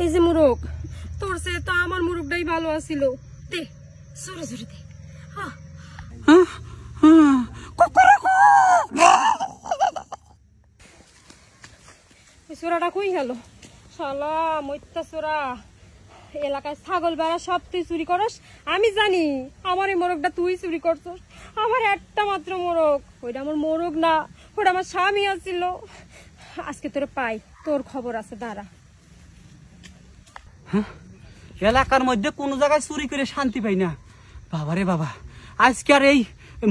এই যে মোরগ, তোর সে তো আমার মোরগটাই ভালো আছিল। দে সরে সরে দে। চোরাটা কই গেল? শালা মইত্যা চোরা, এলাকায় ছাগল বেড়া সব তুই চুরি করস। আমি জানি আমার এই মোরগটা তুই চুরি করছস। আমার একটা মাত্র মোরগ, ওইটা আমার মোরগ না, ওটা আমার স্বামী আছিল। আজকে তোর পাই, তোর খবর আছে, দাঁড়া। এলাকার মধ্যে কোনো জায়গায় চুরি করে শান্তি পাই না। বাবা রে বাবা, আজকে আর এই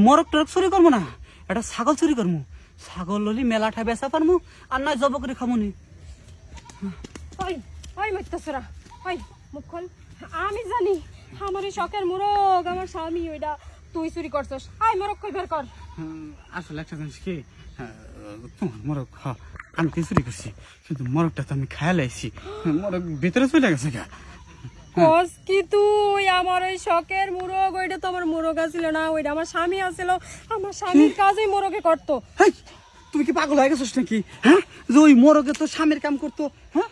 মোরগ টরক চুরি করবো না, এটা ছাগল চুরি করবো। ছাগল ললি মেলাটা বেচা পারমু, আর নয় জব করে খামুনি। ওই ওই মইত্যা ওই মুখ খোল। আমি জানি আমার এই শখের মোরগ আমার স্বামী, ওইটা তুই চুরি করছস। আয় মোরগ কই বের কর। আসলে একটা জিনিস কি, তোমার মোরগ আমি কি চুরি করছি, কিন্তু মোরগটা তো আমি খায়া লাইছি, মোরগ ভিতরে চলে গেছে গা। কস কি তুই আমার ওই শখের মোরগ, ওইটা তো আমার মোরগ আছিল না, ওইটা আমার স্বামী আছিল। আমার স্বামীর কাজই মোরগে করতো। তুমি কি পাগল হয়ে গেছিস নাকি? হ্যাঁ, যে ওই মোরগে তো স্বামীর কাম করতো। হ্যাঁ,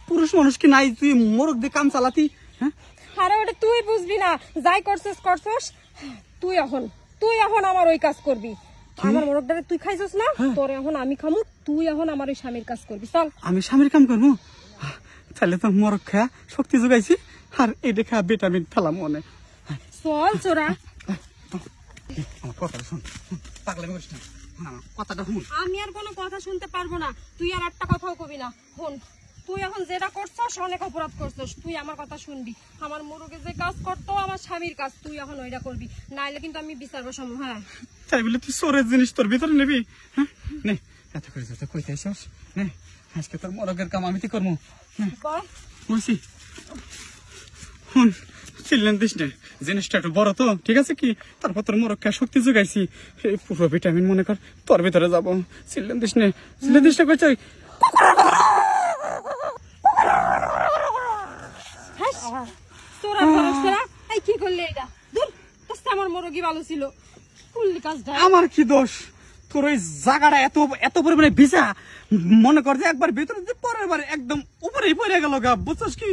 পুরুষ মানুষ কি নাই তুই মোরগ দিয়ে কাম চালাতি? হ্যাঁ, আরে ওটা তুই বুঝবি না, যাই করছিস করছিস। তুই এখন আমার ওই কাজ করবি। আমার মোরগটারে তুই খাইছিস না, তোর এখন আমি খামু। তুই এখন আমার ওই স্বামীর কাজ করবি। চল। আমি স্বামীর কাম করবো? তাহলে তো মোরগ খায়া শক্তি যোগাইছি, আর এটা খায়া ভিটামিন ফেলাম মনে। চল চোরা। আমার কথাটা শুন, পাগলামি করিস না, কথাটা শুন। আমি আর কোনো কথা শুনতে পারবো না, তুই আর একটা কথাও কবি না। শুন, তুই এখন যেটা করছস অনেক অপরাধ করছস। তুই আমার কথা শুনবি। আমার মোরগে যে কাজ করতো আমার স্বামীর কাজ, তুই এখন ওইটা করবি, নাইলে কিন্তু আমি বিচার বসাবো। হ্যাঁ, তাই বলে তুই চোরের জিনিস তোর ভিতরে নিবি? হ্যাঁ, নে এত করে যেতে কইতে আসস, নে আজকে তোর মোরগের কাম আমি তো করবো। বলছি শুন, চিল্লেন দিস না, জিনিসটা একটু বড় তো, ঠিক আছে কি? তারপর তোর মোরগ খায় শক্তি যোগাইছি, এই পুরো ভিটামিন মনে কর তোর ভিতরে যাবো। চিল্লেন দিস না, চিল্লেন দিস না কইছে। কি করলি এটা? দূর, আমার মোরগই ভালো ছিল। আমার কি দোষ? তোর ওই জায়গাটা এত এত পরিমাণে ভিজা, মনে কর যে একবার ভিতরে পরের বার একদম উপরেই পড়ে গেল গা, বুঝছস কি?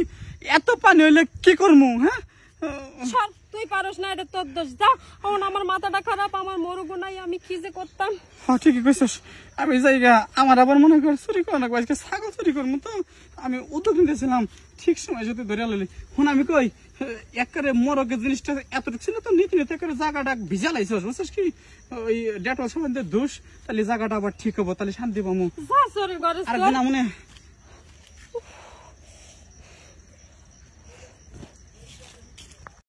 এত পানি হইলে কি করবো? হ্যাঁ, তুই পারস না, এটা তোর দোষ। যা, এখন আমার মাথাটা খারাপ, আমার মোরগ নাই, আমি কি যে করতাম। হ্যাঁ ঠিকই কইছস। আমি জায়গা আমার আবার মনে কর চুরি করা না, আজকে ছাগল চুরি করবো তো আমি উদ্যোগ নিতেছিলাম, ঠিক সময় যদি ধরে লইলি। এখন আমি কই একেবারে মোরগের জিনিসটা এতটুকু ছিল তো, নিতে নিতে একেবারে জায়গাটা ভিজা লাইছস, বুঝছস কি? ওই ডেটল সম্বন্ধে দোষ, তাহলে জায়গাটা আবার ঠিক হবো, তাহলে শান্তি পাবো। আর না মনে